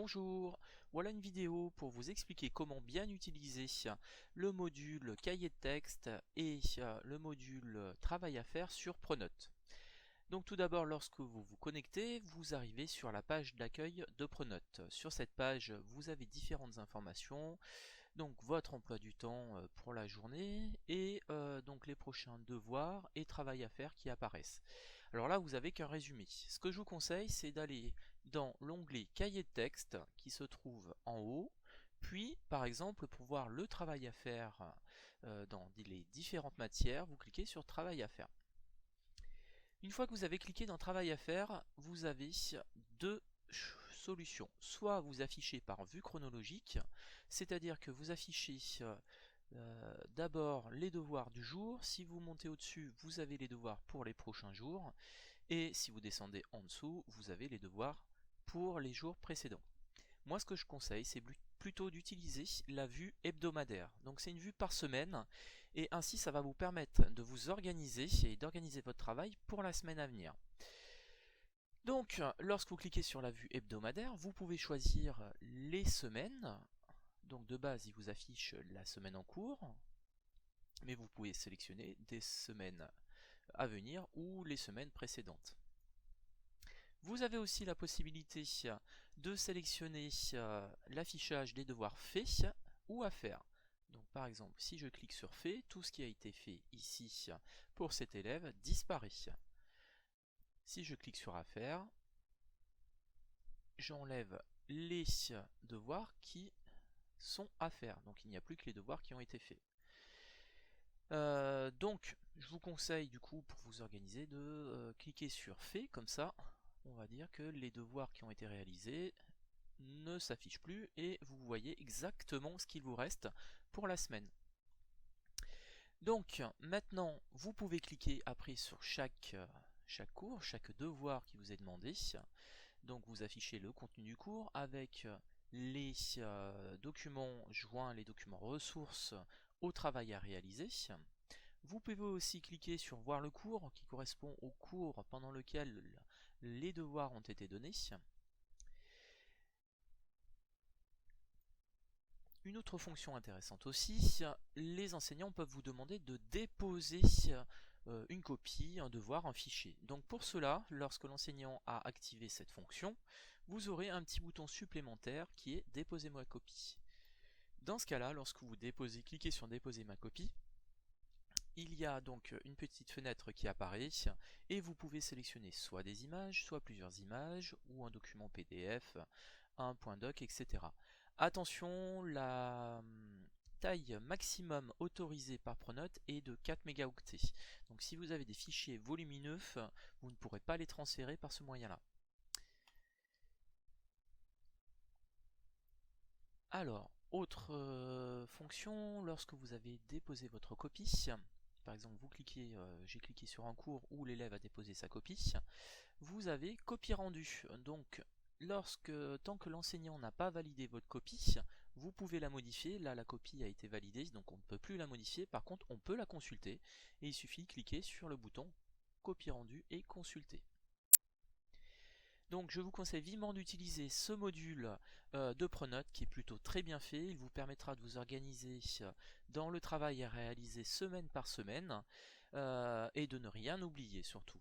Bonjour, voilà une vidéo pour vous expliquer comment bien utiliser le module cahier de texte et le module travail à faire sur Pronote. Donc tout d'abord, lorsque vous vous connectez, vous arrivez sur la page d'accueil de Pronote. Sur cette page, vous avez différentes informations, donc votre emploi du temps pour la journée et donc les prochains devoirs et travail à faire qui apparaissent. Alors là, vous avez qu'un résumé. Ce que je vous conseille, c'est d'aller dans l'onglet cahier de texte qui se trouve en haut, puis par exemple pour voir le travail à faire dans les différentes matières, vous cliquez sur travail à faire. Une fois que vous avez cliqué dans travail à faire, vous avez deux solutions. Soit vous affichez par vue chronologique, c'est-à-dire que vous affichez d'abord les devoirs du jour. Si vous montez au-dessus, vous avez les devoirs pour les prochains jours. Et si vous descendez en dessous, vous avez les devoirs pour les jours précédents. Moi, ce que je conseille, c'est plutôt d'utiliser la vue hebdomadaire. Donc c'est une vue par semaine, et ainsi ça va vous permettre de vous organiser et d'organiser votre travail pour la semaine à venir. Donc, lorsque vous cliquez sur la vue hebdomadaire, vous pouvez choisir les semaines. Donc de base, il vous affiche la semaine en cours, mais vous pouvez sélectionner des semaines à venir ou les semaines précédentes. Vous avez aussi la possibilité de sélectionner l'affichage des devoirs faits ou à faire. Donc par exemple, si je clique sur fait, tout ce qui a été fait ici pour cet élève disparaît. Si je clique sur à faire, j'enlève les devoirs qui sont à faire. Donc il n'y a plus que les devoirs qui ont été faits. Donc je vous conseille du coup pour vous organiser de cliquer sur fait, comme ça on va dire que les devoirs qui ont été réalisés ne s'affichent plus et vous voyez exactement ce qu'il vous reste pour la semaine. Donc maintenant vous pouvez cliquer après sur chaque cours, chaque devoir qui vous est demandé. Donc vous affichez le contenu du cours avec les documents joints, les documents ressources au travail à réaliser. Vous pouvez aussi cliquer sur voir le cours qui correspond au cours pendant lequel les devoirs ont été donnés. Une autre fonction intéressante aussi, les enseignants peuvent vous demander de déposer une copie, un devoir, un fichier. Donc pour cela, lorsque l'enseignant a activé cette fonction, vous aurez un petit bouton supplémentaire qui est déposer ma copie. Dans ce cas-là, lorsque vous cliquez sur déposer ma copie, il y a donc une petite fenêtre qui apparaît et vous pouvez sélectionner soit des images, soit plusieurs images, ou un document PDF, un point doc, etc. Attention, la taille maximum autorisée par Pronote est de 4 mégaoctets. Donc si vous avez des fichiers volumineux, vous ne pourrez pas les transférer par ce moyen-là. Alors, autre fonction, lorsque vous avez déposé votre copie, par exemple j'ai cliqué sur un cours où l'élève a déposé sa copie, vous avez copie rendue. Donc tant que l'enseignant n'a pas validé votre copie, vous pouvez la modifier. Là la copie a été validée, donc on ne peut plus la modifier. Par contre on peut la consulter et il suffit de cliquer sur le bouton copie rendue et consulter. Donc je vous conseille vivement d'utiliser ce module de Pronote qui est plutôt très bien fait. Il vous permettra de vous organiser dans le travail à réaliser semaine par semaine et de ne rien oublier surtout.